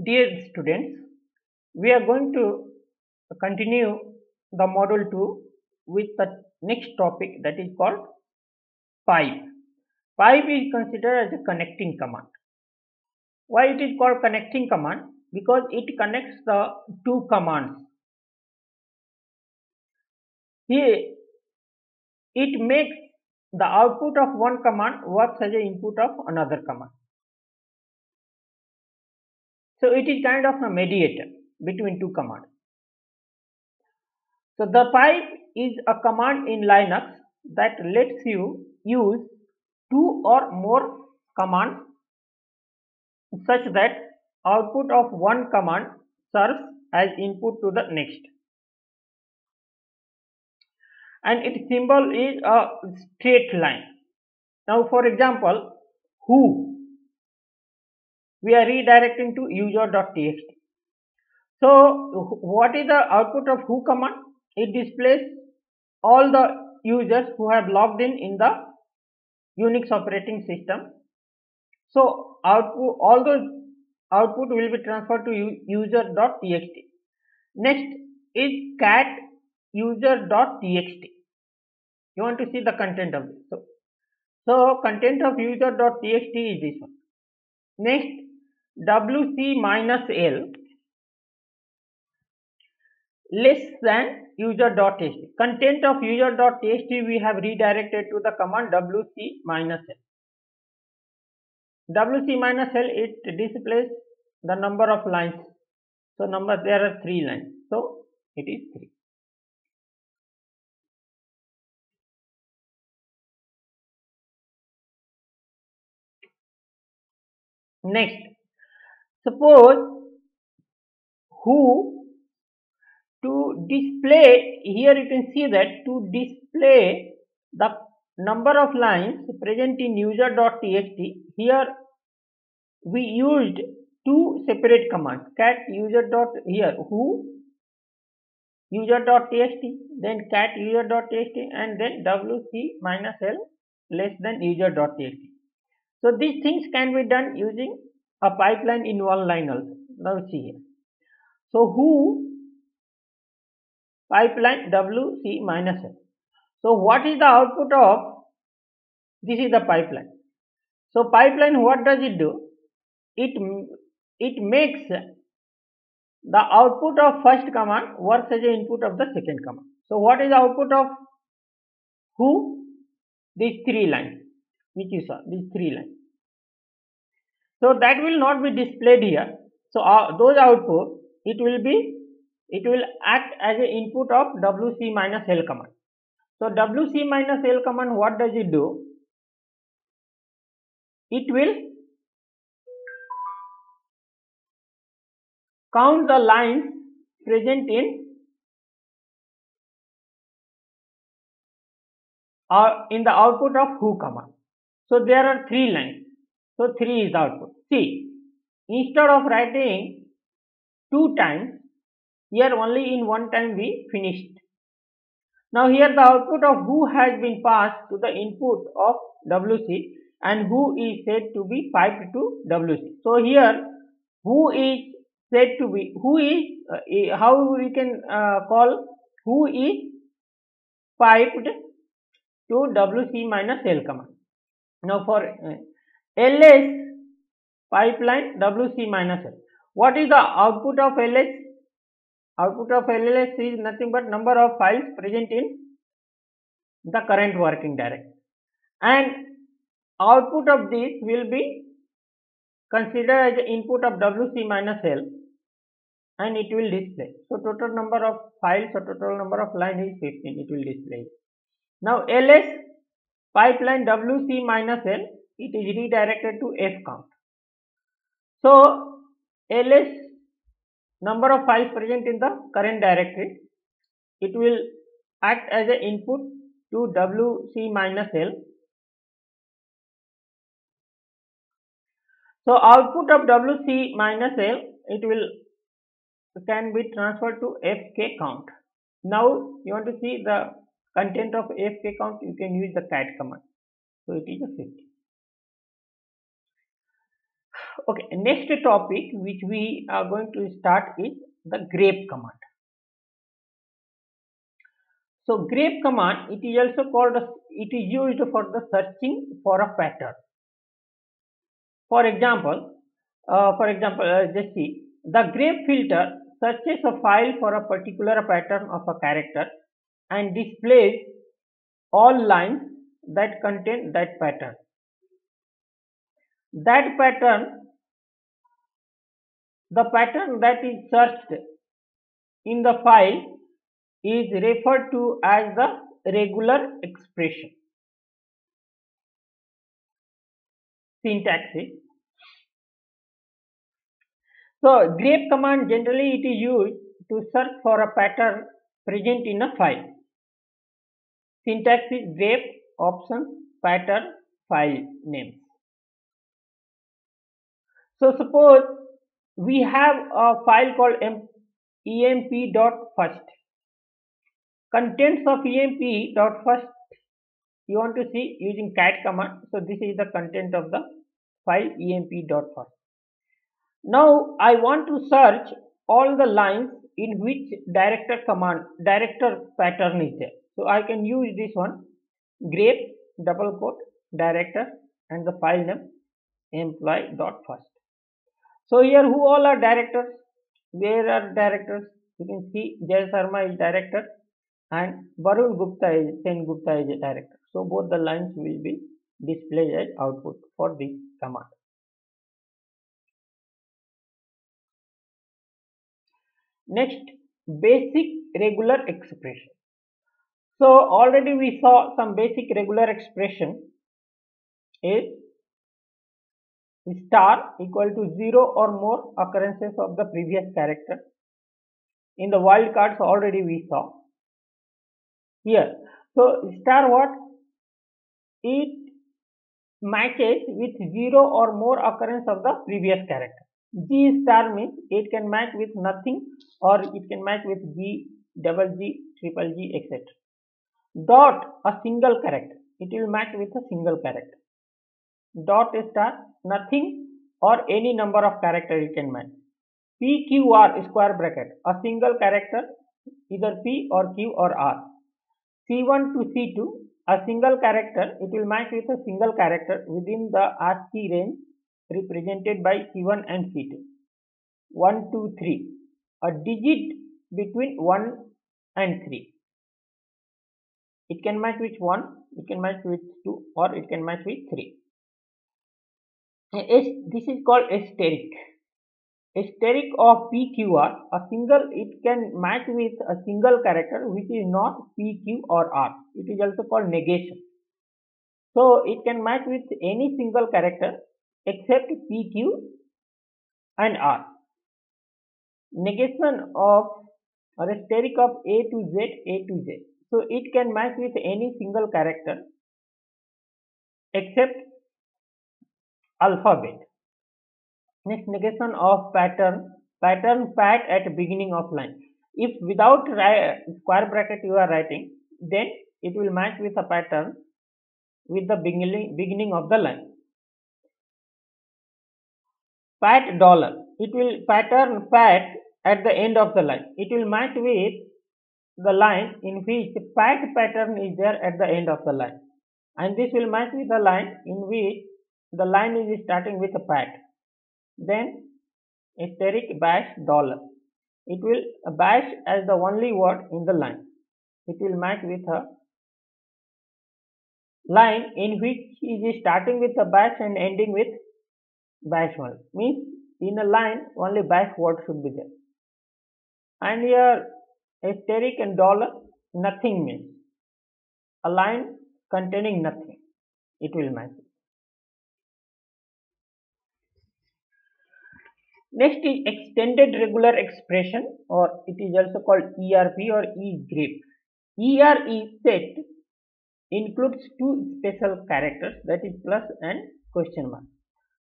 Dear students, we are going to continue the module 2 with the next topic, that is called pipe. Pipe is considered as a connecting command. Why it is called connecting command? Because it connects the two commands. Here it makes the output of one command works as an input of another command. So it is kind of a mediator between two commands. So the pipe is a command in Linux that lets you use two or more commands such that output of one command serves as input to the next. And its symbol is a straight line. Now for example, who, we are redirecting to user.txt. So what is the output of who command? It displays all the users who have logged in the Unix operating system. So output, all those output will be transferred to user.txt. Next is cat user.txt. You want to see the content of this. So content of user.txt is this one. Next, wc-l less than user.txt. Content of user.txt we have redirected to the command wc-l. wc-l, it displays the number of lines. So there are 3 lines. So it is 3. Next, suppose who, to display, here you can see that to display the number of lines present in user.txt, here we used two separate commands, cat user dot, here who user.txt, then cat user.txt, and then wc-l less than user.txt. So these things can be done using a pipeline in one line also. Now see here. So who pipeline wc-l. So what is the output of, this is the pipeline. So pipeline, what does it do? It makes the output of first command works as an input of the second command. So what is the output of who? These 3 lines which you saw, these 3 lines. So that will not be displayed here. So those output, it will act as an input of wc-l command. So wc-l command, what does it do? It will count the lines present in the output of who command. So there are 3 lines. So 3 is the output. See, instead of writing 2 times, here only in 1 time we finished. Now here the output of who has been passed to the input of wc, and who is said to be piped to wc. So here who is said to be, who is, how we can call who is piped to wc-l command. Now for ls pipeline wc-l, what is the output of ls? Output of ls is nothing but number of files present in the current working directory, and output of this will be considered as the input of wc-l, and it will display. So total number of files or total number of lines is 15, it will display. Now ls pipeline wc-l, it is redirected to fcount. So ls number of files present in the current directory, it will act as an input to wc-l. So output of wc-l, it will can be transferred to fkcount. Now you want to see the content of fkcount, you can use the cat command. So it is a 50. Okay, next topic which we are going to start is the grep command. So grep command, it is also called, it is used for the searching for a pattern. For example, just see, the grep filter searches a file for a particular pattern of a character and displays all lines that contain that pattern. That pattern, the pattern that is searched in the file is referred to as the regular expression. Syntax is, so grep command generally it is used to search for a pattern present in a file. Syntax is grep options pattern file names. So suppose we have a file called emp.first. Contents of emp.first you want to see using cat command. So this is the content of the file emp.first. Now I want to search all the lines in which director pattern is there. So I can use this one, grep double quote director and the file name employee.first. So here who all are directors? Where are directors? You can see Jay Sharma is director and Varun Gupta is Sen Gupta is a director. So both the lines will be displayed as output for this command. Next, basic regular expression. So already we saw some basic regular expression is star equal to 0 or more occurrences of the previous character. In the wildcards already we saw here. So star what? It matches with 0 or more occurrence of the previous character. G star means it can match with nothing or it can match with G, double G, triple G, etc. Dot, a single character, it will match with a single character. Dot star, nothing or any number of characters it can match. PQR square bracket, a single character, either P or Q or R. C1 to C2, a single character, it will match with a single character within the ASCII range represented by C1 and C2. 1, 2, 3, a digit between 1 and 3. It can match with 1, it can match with 2 or it can match with 3. This is called asterisk. Asterisk of PQR, a single, it can match with a single character which is not PQ or R. It is also called negation. So it can match with any single character except PQ and R. Negation of or asterisk of A to Z. So it can match with any single character except alphabet. Next, negation of pattern pat at beginning of line. If without square bracket you are writing, then it will match with a pattern with the beginning of the line. Pat dollar, it will pattern pat at the end of the line. It will match with the line in which pat pattern is there at the end of the line, and this will match with the line in which the line is starting with a pat. Then asterisk bash dollar, it will bash as the only word in the line. It will match with a line in which is starting with a bash and ending with bash one. Means in a line only bash word should be there. And here asterisk and dollar, nothing means a line containing nothing. It will match. Next is extended regular expression, or it is also called ERP or EGREP. ERE set includes two special characters, that is plus and question mark.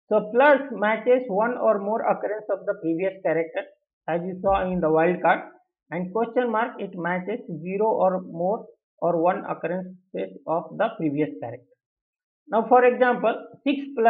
So plus matches one or more occurrence of the previous character as you saw in the wildcard, and question mark it matches 0 or more or one occurrences of the previous character. Now for example 6 plus